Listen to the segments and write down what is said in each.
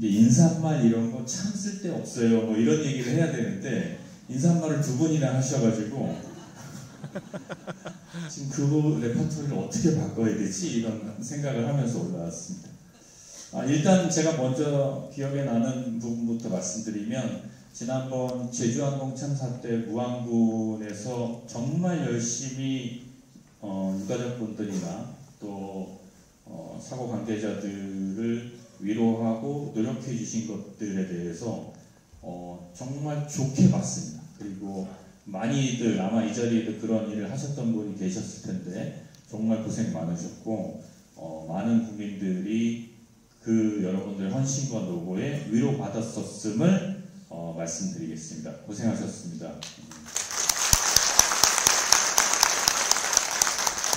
이제 인사말 이런 거 참 쓸데없어요. 뭐 이런 얘기를 해야 되는데 인사말을 2번이나 하셔가지고 지금 그 레퍼토리를 어떻게 바꿔야 되지? 이런 생각을 하면서 올라왔습니다. 일단 제가 먼저 기억에 나는 부분부터 말씀드리면 지난번 제주항공 참사 때 무안군에서 정말 열심히 유가족분들이나 또 사고 관계자들을 위로하고 노력해 주신 것들에 대해서 정말 좋게 봤습니다. 그리고 많이들 아마 이 자리에도 그런 일을 하셨던 분이 계셨을 텐데 정말 고생 많으셨고 많은 국민들이 그 여러분들의 헌신과 노고에 위로받았었음을 말씀드리겠습니다. 고생하셨습니다.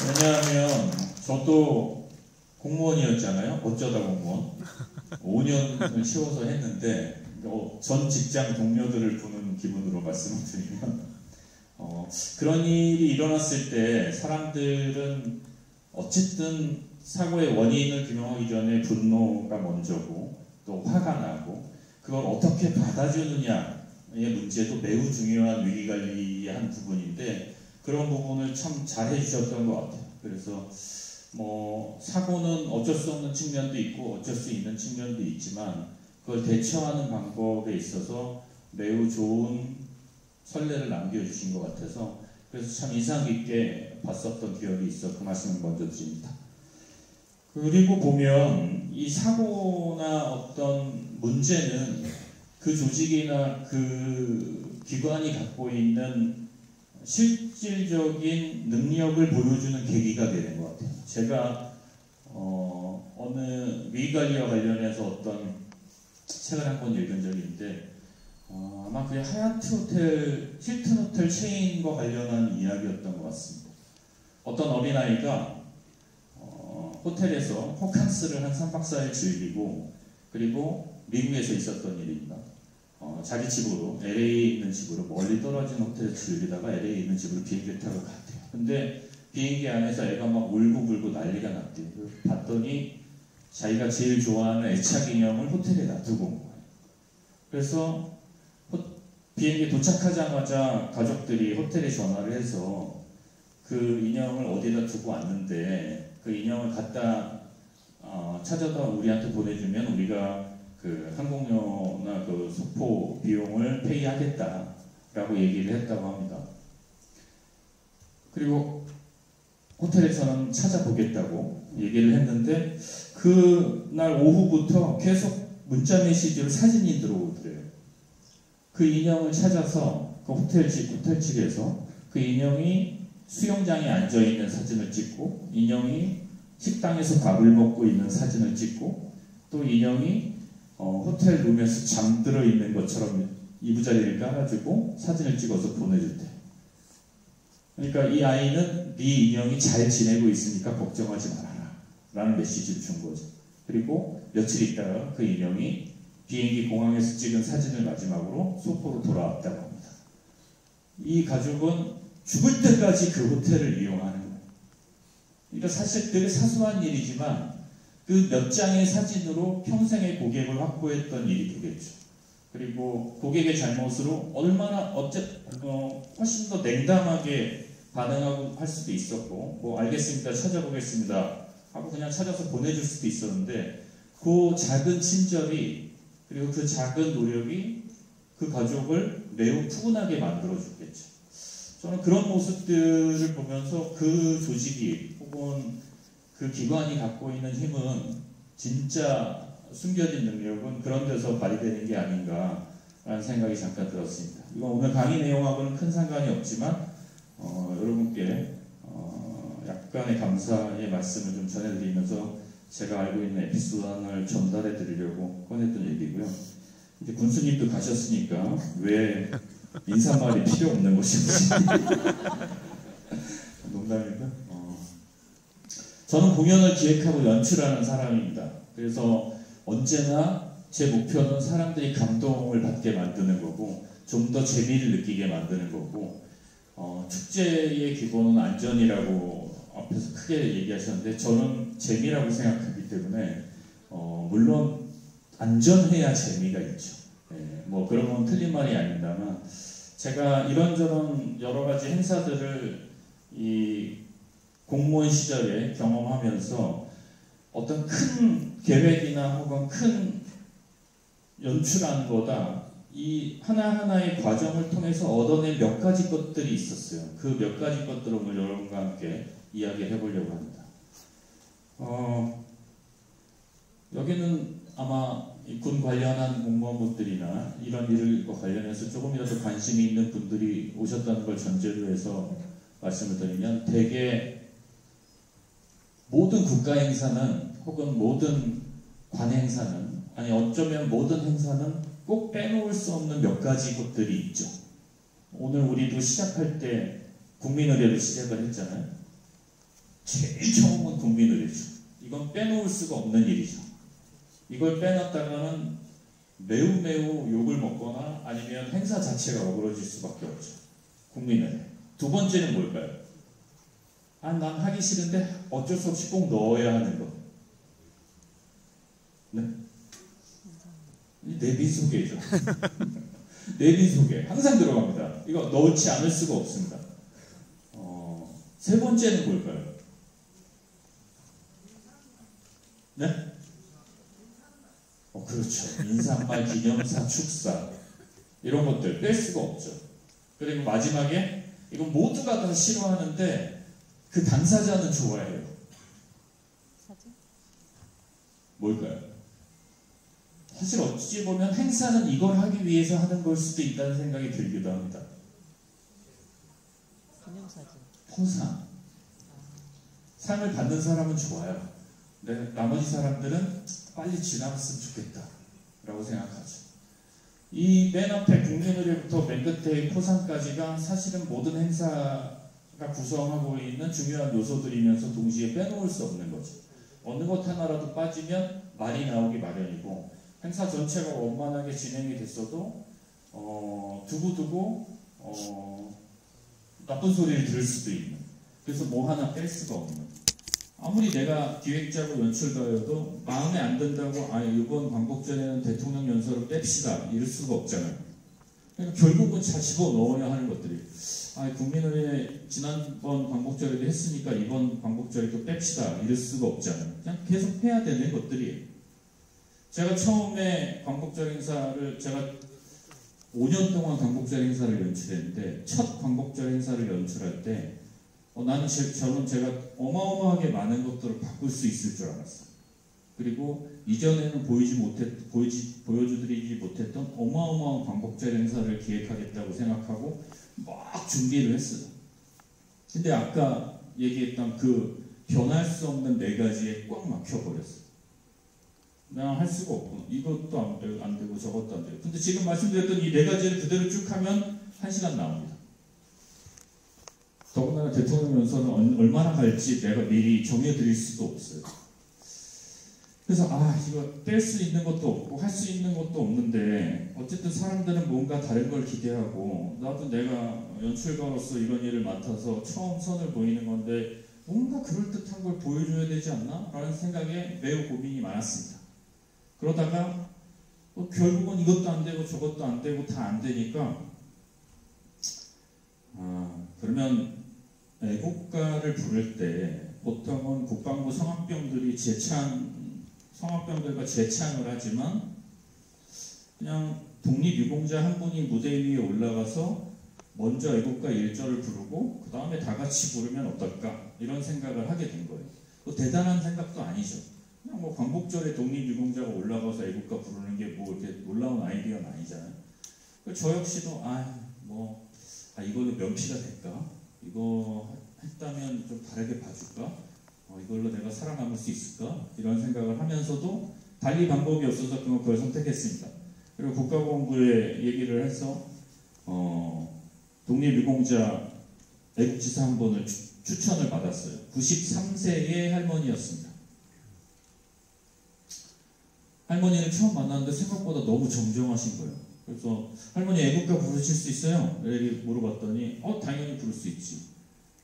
왜냐하면 저도 공무원이었잖아요. 어쩌다 공무원. 5년을 채워서 했는데 전 직장 동료들을 보는 기분으로 말씀을 드리면 그런 일이 일어났을 때 사람들은 어쨌든 사고의 원인을 규명하기 전에 분노가 먼저고 또 화가 나고 그걸 어떻게 받아주느냐의 문제도 매우 중요한 위기관리의 한 부분인데 그런 부분을 참 잘 해주셨던 것 같아요. 그래서 사고는 어쩔 수 없는 측면도 있고 어쩔 수 있는 측면도 있지만 그걸 대처하는 방법에 있어서 매우 좋은 선례를 남겨주신 것 같아서 그래서 참 인상 깊게 봤었던 기억이 있어 그 말씀을 먼저 드립니다. 그리고 보면 이 사고나 어떤 문제는 그 조직이나 그 기관이 갖고 있는 실질적인 능력을 보여주는 계기가 되는 것 같아요. 제가 어느 위기관리와 관련해서 어떤 책을 한 권 읽은 적이 있는데 아마 그게 하얏트 호텔, 힐튼 호텔 체인과 관련한 이야기였던 것 같습니다. 어떤 어린아이가 호텔에서 호캉스를 한 3박 4일 즐기고 그리고 미국에서 있었던 일입니다. 자기 집으로 LA에 있는 집으로 멀리 떨어진 호텔에서 즐기다가 LA에 있는 집으로 비행기 타고 갔대요. 근데 비행기 안에서 애가 막 울고불고 난리가 났대요. 봤더니 자기가 제일 좋아하는 애착 인형을 호텔에 놔두고 온 거예요. 그래서 비행기 도착하자마자 가족들이 호텔에 전화를 해서 그 인형을 어디다 두고 왔는데 그 인형을 갖다 찾아다 우리한테 보내주면 우리가 그 항공료나 그 소포 비용을 페이하겠다라고 얘기를 했다고 합니다. 그리고 호텔에서는 찾아보겠다고 얘기를 했는데 그날 오후부터 계속 문자 메시지로 사진이 들어오더래요. 그 인형을 찾아서 그 호텔 측에서 그 인형이 수영장에 앉아있는 사진을 찍고 인형이 식당에서 밥을 먹고 있는 사진을 찍고 또 인형이 호텔 룸에서 잠들어 있는 것처럼 이부자리를 깔아주고 사진을 찍어서 보내줬대요. 그러니까 이 아이는 네 인형이 잘 지내고 있으니까 걱정하지 말아라 라는 메시지를 준 거죠. 그리고 며칠 있다가 그 인형이 비행기 공항에서 찍은 사진을 마지막으로 소포로 돌아왔다고 합니다. 이 가족은 죽을 때까지 그 호텔을 이용하는 거예요. 그러니까 사실 되게 사소한 일이지만 그 몇 장의 사진으로 평생의 고객을 확보했던 일이 되겠죠. 그리고 고객의 잘못으로 얼마나 훨씬 더 냉담하게 반응하고 할 수도 있었고 알겠습니다 찾아보겠습니다 하고 그냥 찾아서 보내줄 수도 있었는데 그 작은 친절이 그리고 그 작은 노력이 그 가족을 매우 푸근하게 만들어줬겠죠. 저는 그런 모습들을 보면서 그 조직이 혹은 그 기관이 갖고 있는 힘은 진짜 숨겨진 능력은 그런 데서 발휘되는 게 아닌가라는 생각이 잠깐 들었습니다. 이건 오늘 강의 내용하고는 큰 상관이 없지만 여러분께 약간의 감사의 말씀을 좀 전해드리면서 제가 알고 있는 에피소드 하나를 전달해 드리려고 꺼냈던 얘기고요. 이제 군수님도 가셨으니까 왜 인사말이 필요 없는 것인지 농담입니다. 저는 공연을 기획하고 연출하는 사람입니다. 그래서 언제나 제 목표는 사람들이 감동을 받게 만드는 거고 좀 더 재미를 느끼게 만드는 거고 축제의 기본은 안전이라고 앞에서 크게 얘기하셨는데 저는 재미라고 생각하기 때문에 물론 안전해야 재미가 있죠. 예, 뭐 그런 건 틀린 말이 아닙니다만 제가 이런저런 여러 가지 행사들을 이 공무원 시절에 경험하면서 어떤 큰 계획이나 혹은 큰 연출하는 거다 이 하나하나의 과정을 통해서 얻어낸 몇 가지 것들이 있었어요. 그 몇 가지 것들을 오늘 여러분과 함께 이야기를 해보려고 합니다. 여기는 아마 군 관련한 공무원분들이나 이런 일과 관련해서 조금이라도 관심이 있는 분들이 오셨다는 걸 전제로 해서 말씀을 드리면 대개 모든 국가 행사는 혹은 모든 관 행사는 아니 어쩌면 모든 행사는 꼭 빼놓을 수 없는 몇 가지 것들이 있죠. 오늘 우리도 시작할 때 국민의례로 시작을 했잖아요. 제일 처음은 국민의례죠. 이건 빼놓을 수가 없는 일이죠. 이걸 빼놨다가는 매우 욕을 먹거나 아니면 행사 자체가 어그러질 수밖에 없죠. 국민의례. 두 번째는 뭘까요? 난 하기 싫은데 어쩔 수 없이 꼭 넣어야 하는 거. 네? 내빈 소개죠. 내빈 소개. 항상 들어갑니다. 이거 넣지 않을 수가 없습니다. 세 번째는 뭘까요? 네? 그렇죠. 인사말, 기념사, 축사 이런 것들 뺄 수가 없죠. 그리고 마지막에 이건 모두가 다 싫어하는데 그 당사자는 좋아해요. 뭘까요? 사실 어찌 보면 행사는 이걸 하기 위해서 하는 걸 수도 있다는 생각이 들기도 합니다. 포상. 상을 받는 사람은 좋아요. 근데 나머지 사람들은 빨리 지나갔으면 좋겠다 라고 생각하죠. 이 맨 앞에 국민의례부터 맨 끝에 포상까지가 사실은 모든 행사가 구성하고 있는 중요한 요소들이면서 동시에 빼놓을 수 없는 거죠. 어느 것 하나라도 빠지면 말이 나오기 마련이고 행사 전체가 원만하게 진행이 됐어도 두고두고 나쁜 소리를 들을 수도 있는, 그래서 뭐 하나 뺄 수가 없는, 아무리 내가 기획자고 연출가여도 마음에 안 든다고 이번 광복절에는 대통령 연설을 뺍시다 이럴 수가 없잖아요. 그러니까 결국은 잘 집어넣어야 하는 것들이 국민의례 지난번 광복절에도 했으니까 이번 광복절에도 뺍시다 이럴 수가 없잖아요. 그냥 계속 해야 되는 것들이에요. 제가 처음에 광복절 행사를 제가 5년 동안 광복절 행사를 연출했는데 첫 광복절 행사를 연출할 때 저는 제가 어마어마하게 많은 것들을 바꿀 수 있을 줄 알았어요. 그리고 이전에는 보여주드리지 못했던 어마어마한 광복절 행사를 기획하겠다고 생각하고 막 준비를 했어요. 근데 아까 얘기했던 그 변할 수 없는 네 가지에 꽉 막혀버렸어요. 그냥 할 수가 없고 이것도 안 되고 저것도 안 되고. 근데 지금 말씀드렸던 이 네 가지를 그대로 쭉 하면 1시간 나옵니다. 더군다나 대통령 연설은 얼마나 갈지 내가 미리 정해드릴 수도 없어요. 그래서 이거 뺄 수 있는 것도 없고 할 수 있는 것도 없는데 어쨌든 사람들은 뭔가 다른 걸 기대하고 나도 내가 연출가로서 이런 일을 맡아서 처음 선을 보이는 건데 뭔가 그럴듯한 걸 보여줘야 되지 않나? 라는 생각에 매우 고민이 많았습니다. 그러다가 결국은 이것도 안 되고 저것도 안 되고 다 안 되니까 그러면 애국가를 부를 때 보통은 국방부 성악병들과 재창을 하지만 그냥 독립유공자 한 분이 무대 위에 올라가서 먼저 애국가 1절을 부르고 그 다음에 다 같이 부르면 어떨까 이런 생각을 하게 된 거예요. 대단한 생각도 아니죠. 그냥 뭐 광복절에 독립유공자가 올라가서 애국가 부르는 게 뭐 이렇게 놀라운 아이디어는 아니잖아요. 저 역시도 이걸로 면피가 될까? 이거 했다면 좀 다르게 봐줄까? 이걸로 내가 살아남을 수 있을까? 이런 생각을 하면서도 달리 방법이 없어서 그걸 선택했습니다. 그리고 국가보훈부에 얘기를 해서 독립유공자 애국지사 한 분을 추천을 받았어요. 93세의 할머니였습니다. 할머니를 처음 만났는데 생각보다 너무 정정하신 거예요. 그래서 할머니 애국가 부르실 수 있어요? 이렇게 물어봤더니 당연히 부를 수 있지.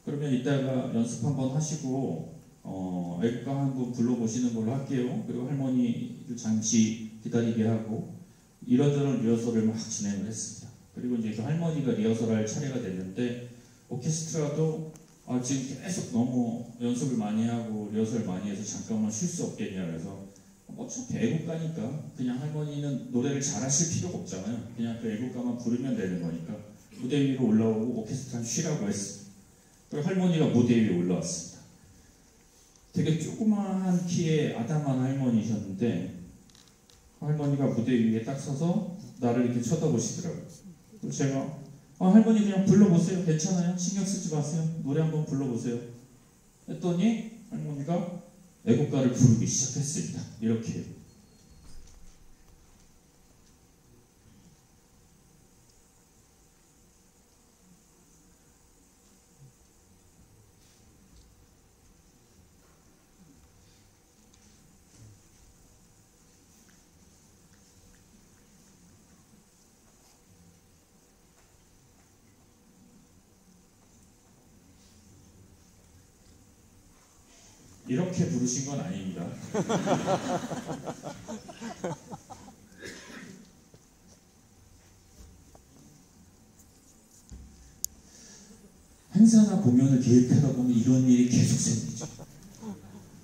그러면 이따가 연습 한번 하시고 애국가 한 번 불러보시는 걸로 할게요. 그리고 할머니를 잠시 기다리게 하고 이런저런 리허설을 막 진행을 했습니다. 그리고 이제 그 할머니가 리허설할 차례가 됐는데 오케스트라도 지금 계속 너무 연습을 많이 하고 리허설 많이 해서 잠깐만 쉴 수 없겠냐 그래서 어차피 애국가니까 그냥 할머니는 노래를 잘하실 필요가 없잖아요. 그냥 그 애국가만 부르면 되는 거니까 무대 위로 올라오고 오케스트라 쉬라고 했습니다. 그리고 할머니가 무대 위에 올라왔습니다. 되게 조그마한 키의 아담한 할머니셨는데 할머니가 무대 위에 딱 서서 나를 이렇게 쳐다보시더라고요. 그래서 제가 할머니 그냥 불러보세요. 괜찮아요. 신경 쓰지 마세요. 노래 한번 불러보세요. 했더니 할머니가 애국가를 부르기 시작했습니다. 이렇게. 이렇게 부르신 건 아닙니다. 행사나 공연을 기획하다 보면 이런 일이 계속 생기죠.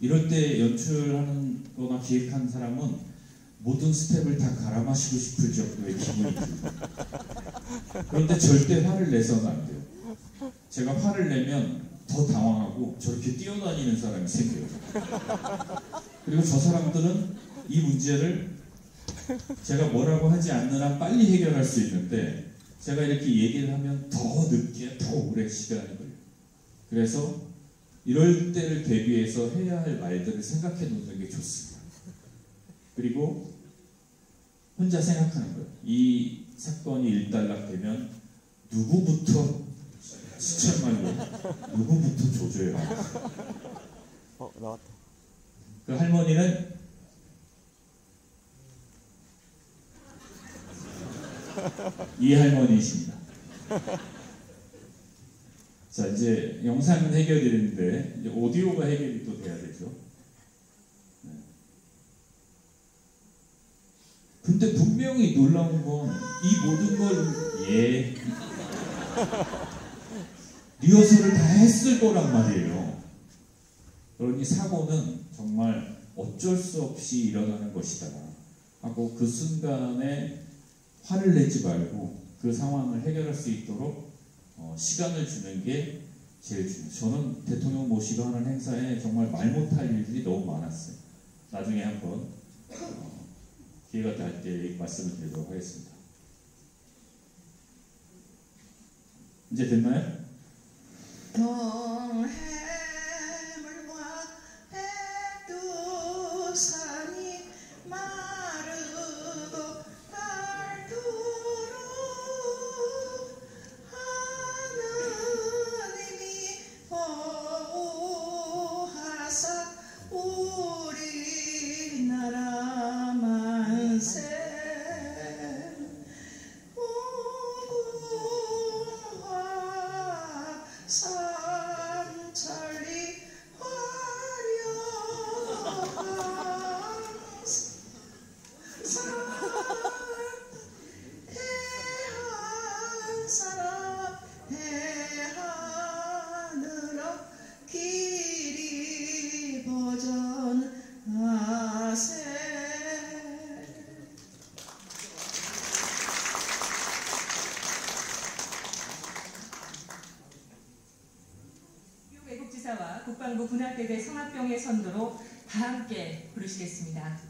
이럴 때 연출하는 거나 기획한 사람은 모든 스텝을 다 갈아 마시고 싶을 정도의 기분이 듭니다. 그런데 절대 화를 내서는 안 돼요. 제가 화를 내면 더 당황하고 저렇게 뛰어다니는 사람이 생겨요. 그리고 저 사람들은 이 문제를 제가 뭐라고 하지 않는 한 빨리 해결할 수 있는데 제가 이렇게 얘기를 하면 더 늦게 더 오래 시간이 걸려요. 그래서 이럴 때를 대비해서 해야 할 말들을 생각해 놓는 게 좋습니다. 그리고 혼자 생각하는 거예요. 이 사건이 일단락되면 누구부터 수천만로 누구부터 조져야 나왔다. 그 할머니는 이 할머니이십니다. 자, 이제 영상은 해결이 되는데 이제 오디오가 해결이 또 돼야 되죠. 근데 분명히 놀라운 건 이 모든 걸 리허설을 다 했을 거란 말이에요. 그러니 사고는 정말 어쩔 수 없이 일어나는 것이다 하고 그 순간에 화를 내지 말고 그 상황을 해결할 수 있도록 시간을 주는 게 제일 중요해요. 저는 대통령 모시고 하는 행사에 정말 말 못할 일들이 너무 많았어요. 나중에 한번 기회가 될 때 말씀을 드리도록 하겠습니다. 이제 됐나요? 동해물과 백두산이 마르고 닳도록 하느님이 보호하사 우리나라 만세 삼천리 화려한 대한 사람 대하늘어 길이 보전하세. 외국지사와 국방부 군악대대 성합병의 선도로 다 함께 부르시겠습니다.